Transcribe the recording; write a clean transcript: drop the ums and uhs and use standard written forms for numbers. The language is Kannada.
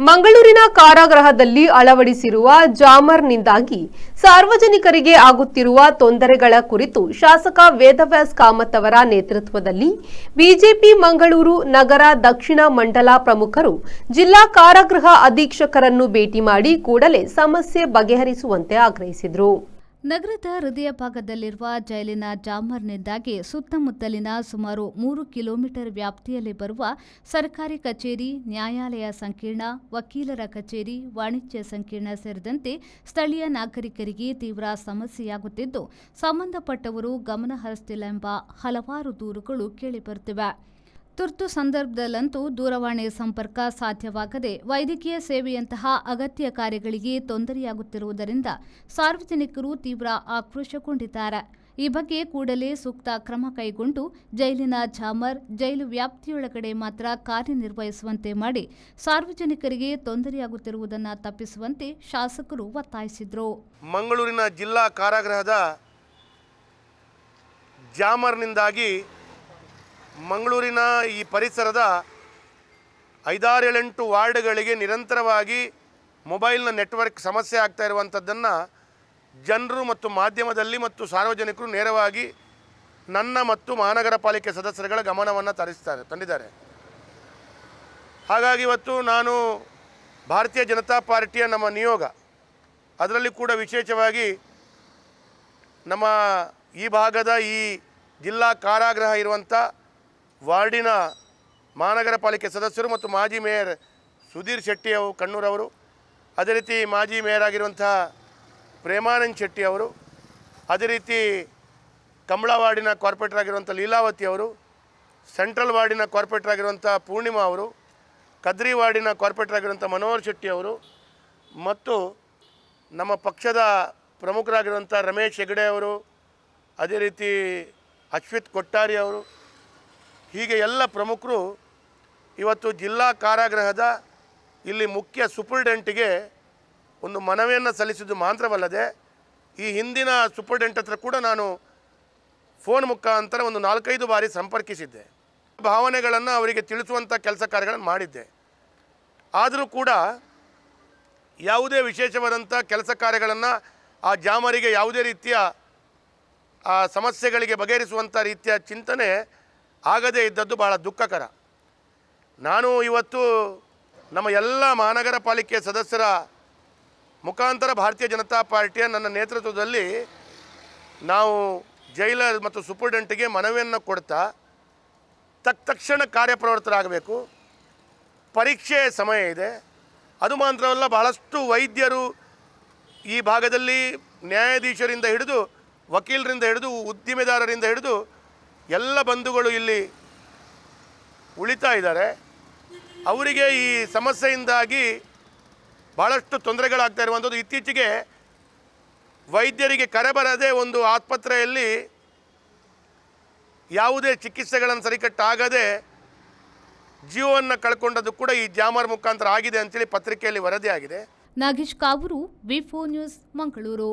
ಮಂಗಳೂರಿನ ಕಾರಾಗೃಹದಲ್ಲಿ ಅಳವಡಿಸಿರುವ ಜಾಮರ್ನಿಂದಾಗಿ ಸಾರ್ವಜನಿಕರಿಗೆ ಆಗುತ್ತಿರುವ ತೊಂದರೆಗಳ ಕುರಿತು ಶಾಸಕ ವೇದವ್ಯಾಸ್ ಕಾಮತ್ ಅವರ ನೇತೃತ್ವದಲ್ಲಿ ಬಿಜೆಪಿ ಮಂಗಳೂರು ನಗರ ದಕ್ಷಿಣ ಮಂಡಲ ಪ್ರಮುಖರು ಜಿಲ್ಲಾ ಕಾರಾಗೃಹ ಅಧೀಕ್ಷಕರನ್ನು ಭೇಟಿ ಮಾಡಿ ಕೂಡಲೇ ಸಮಸ್ಯೆ ಬಗೆಹರಿಸುವಂತೆ ಆಗ್ರಹಿಸಿದರು. ನಗರದ ಹೃದಯ ಭಾಗದಲ್ಲಿರುವ ಜೈಲಿನ ಜಾಮರ್ನಿಂದಾಗಿ ಸುತ್ತಮುತ್ತಲಿನ ಸುಮಾರು 3 ಕಿಲೋಮೀಟರ್ ವ್ಯಾಪ್ತಿಯಲ್ಲಿ ಬರುವ ಸರ್ಕಾರಿ ಕಚೇರಿ, ನ್ಯಾಯಾಲಯ ಸಂಕೀರ್ಣ, ವಕೀಲರ ಕಚೇರಿ, ವಾಣಿಜ್ಯ ಸಂಕೀರ್ಣ ಸೇರಿದಂತೆ ಸ್ಥಳೀಯ ನಾಗರಿಕರಿಗೆ ತೀವ್ರ ಸಮಸ್ಯೆಯಾಗುತ್ತಿದ್ದು, ಸಂಬಂಧಪಟ್ಟವರು ಗಮನ ಹರಿಸುತ್ತಿಲ್ಲ ಎಂಬ ಹಲವಾರು ದೂರುಗಳು ಕೇಳಿಬರುತ್ತಿವೆ. ತುರ್ತು ಸಂದರ್ಭದಲ್ಲಂತೂ ದೂರವಾಣಿ ಸಂಪರ್ಕ ಸಾಧ್ಯವಾಗದೆ ವೈದ್ಯಕೀಯ ಸೇವೆಯಂತಹ ಅಗತ್ಯ ಕಾರ್ಯಗಳಿಗೆ ತೊಂದರೆಯಾಗುತ್ತಿರುವುದರಿಂದ ಸಾರ್ವಜನಿಕರು ತೀವ್ರ ಆಕ್ರೋಶಗೊಂಡಿದ್ದಾರೆ. ಈ ಬಗ್ಗೆ ಕೂಡಲೇ ಸೂಕ್ತ ಕ್ರಮ ಕೈಗೊಂಡು ಜೈಲಿನ ಜಾಮರ್ ಜೈಲು ವ್ಯಾಪ್ತಿಯೊಳಗಡೆ ಮಾತ್ರ ಕಾರ್ಯನಿರ್ವಹಿಸುವಂತೆ ಮಾಡಿ ಸಾರ್ವಜನಿಕರಿಗೆ ತೊಂದರೆಯಾಗುತ್ತಿರುವುದನ್ನು ತಪ್ಪಿಸುವಂತೆ ಶಾಸಕರು ಒತ್ತಾಯಿಸಿದರು. ಮಂಗಳೂರಿನ ಜಿಲ್ಲಾ ಕಾರಾಗೃಹದ ಜಾಮರ್ನಿಂದಾಗಿ ಮಂಗಳೂರಿನ ಈ ಪರಿಸರದ 5-8 ವಾರ್ಡ್ಗಳಿಗೆ ನಿರಂತರವಾಗಿ ಮೊಬೈಲ್ನ ನೆಟ್ವರ್ಕ್ ಸಮಸ್ಯೆ ಆಗ್ತಾ ಇರುವಂಥದ್ದನ್ನು ಜನರು ಮತ್ತು ಮಾಧ್ಯಮದಲ್ಲಿ ಮತ್ತು ಸಾರ್ವಜನಿಕರು ನೇರವಾಗಿ ನನ್ನ ಮತ್ತು ಮಹಾನಗರ ಪಾಲಿಕೆ ಸದಸ್ಯರುಗಳ ಗಮನವನ್ನು ತಂದಿದ್ದಾರೆ. ಹಾಗಾಗಿ ಇವತ್ತು ನಾನು ಭಾರತೀಯ ಜನತಾ ಪಾರ್ಟಿಯ ನಮ್ಮ ನಿಯೋಗ, ಅದರಲ್ಲಿ ಕೂಡ ವಿಶೇಷವಾಗಿ ನಮ್ಮ ಈ ಭಾಗದ ಈ ಜಿಲ್ಲಾ ಕಾರಾಗೃಹ ಇರುವಂಥ ವಾರ್ಡಿನ ಮಹಾನಗರ ಪಾಲಿಕೆ ಸದಸ್ಯರು ಮತ್ತು ಮಾಜಿ ಮೇಯರ್ ಸುಧೀರ್ ಶೆಟ್ಟಿ ಕಣ್ಣೂರವರು, ಅದೇ ರೀತಿ ಮಾಜಿ ಮೇಯರ್ ಆಗಿರುವಂಥ ಪ್ರೇಮಾನಂದ್ ಶೆಟ್ಟಿ ಅವರು, ಅದೇ ರೀತಿ ಕಂಬಳ ವಾರ್ಡಿನ ಕಾರ್ಪೊರೇಟರ್ ಆಗಿರುವಂಥ ಲೀಲಾವತಿ ಅವರು, ಸೆಂಟ್ರಲ್ ವಾರ್ಡಿನ ಕಾರ್ಪೊರೇಟರ್ ಆಗಿರುವಂಥ ಪೂರ್ಣಿಮಾ ಅವರು, ಕದ್ರಿ ವಾರ್ಡಿನ ಕಾರ್ಪೊರೇಟರ್ ಆಗಿರುವಂಥ ಮನೋಹರ್ ಶೆಟ್ಟಿ ಅವರು ಮತ್ತು ನಮ್ಮ ಪಕ್ಷದ ಪ್ರಮುಖರಾಗಿರುವಂಥ ರಮೇಶ್ ಹೆಗಡೆ ಅವರು, ಅದೇ ರೀತಿ ಅಶ್ವಿತ್ ಕೊಟ್ಟಾರಿ ಅವರು, ಹೀಗೆ ಎಲ್ಲ ಪ್ರಮುಖರು ಇವತ್ತು ಜಿಲ್ಲಾ ಕಾರಾಗೃಹದ ಇಲ್ಲಿ ಮುಖ್ಯ ಸೂಪರಿಂಟೆಂಡೆಂಟ್ಗೆ ಒಂದು ಮನವಿಯನ್ನು ಸಲ್ಲಿಸಿದ್ದು ಮಾತ್ರವಲ್ಲದೆ ಈ ಹಿಂದಿನ ಸೂಪರಿಂಟೆಂಡೆಂಟ್ ಹತ್ರ ಕೂಡ ನಾನು ಫೋನ್ ಮುಖಾಂತರ ಒಂದು 4-5 ಬಾರಿ ಸಂಪರ್ಕಿಸಿದ್ದೆ. ಭಾವನೆಗಳನ್ನು ಅವರಿಗೆ ತಿಳಿಸುವಂಥ ಕೆಲಸ ಕಾರ್ಯಗಳನ್ನು ಮಾಡಿದ್ದೆ. ಆದರೂ ಕೂಡ ಯಾವುದೇ ವಿಶೇಷವಾದಂಥ ಕೆಲಸ ಕಾರ್ಯಗಳನ್ನು ಆ ಜಾಮರಿಗೆ ಯಾವುದೇ ರೀತಿಯ ಆ ಸಮಸ್ಯೆಗಳಿಗೆ ಬಗೆಹರಿಸುವಂಥ ರೀತಿಯ ಚಿಂತನೆ ಆಗದೇ ಇದ್ದದ್ದು ಭಾಳ ದುಃಖಕರ. ನಾನು ಇವತ್ತು ನಮ್ಮ ಎಲ್ಲ ಮಹಾನಗರ ಪಾಲಿಕೆ ಸದಸ್ಯರ ಮುಖಾಂತರ ಭಾರತೀಯ ಜನತಾ ಪಾರ್ಟಿಯ ನನ್ನ ನೇತೃತ್ವದಲ್ಲಿ ನಾವು ಜೈಲರ್ ಮತ್ತು ಸೂಪರಿಂಟೆಂಡೆಂಟ್ಗೆ ಮನವಿಯನ್ನು ಕೊಡ್ತಾ ತಕ್ಷಣ ಕಾರ್ಯಪ್ರವೃತ್ತರಾಗಬೇಕು. ಪರೀಕ್ಷೆ ಸಮಯ ಇದೆ. ಅದು ಮಾತ್ರವಲ್ಲ, ಬಹಳಷ್ಟು ವೈದ್ಯರು ಈ ಭಾಗದಲ್ಲಿ ನ್ಯಾಯಾಧೀಶರಿಂದ ಹಿಡಿದು ವಕೀಲರಿಂದ ಹಿಡಿದು ಉದ್ದಿಮೆದಾರರಿಂದ ಹಿಡಿದು ಎಲ್ಲ ಬಂಧುಗಳು ಇಲ್ಲಿ ಉಳಿತಾ ಇದ್ದಾರೆ. ಅವರಿಗೆ ಈ ಸಮಸ್ಯೆಯಿಂದಾಗಿ ಭಾಳಷ್ಟು ತೊಂದರೆಗಳಾಗ್ತಾ ಇರುವಂಥದ್ದು. ಇತ್ತೀಚೆಗೆ ವೈದ್ಯರಿಗೆ ಕರೆ ಬರದೆ ಒಂದು ಆಸ್ಪತ್ರೆಯಲ್ಲಿ ಯಾವುದೇ ಚಿಕಿತ್ಸೆಗಳನ್ನು ಸರಿಕಟ್ಟಾಗದೆ ಜೀವವನ್ನು ಕಳ್ಕೊಂಡದ್ದು ಕೂಡ ಈ ಜಾಮರ್ ಮುಖಾಂತರ ಆಗಿದೆ ಅಂತೇಳಿ ಪತ್ರಿಕೆಯಲ್ಲಿ ವರದಿಯಾಗಿದೆ. ನಾಗೇಶ್ ಕಾವೂರು, ವಿ4 ನ್ಯೂಸ್, ಮಂಗಳೂರು.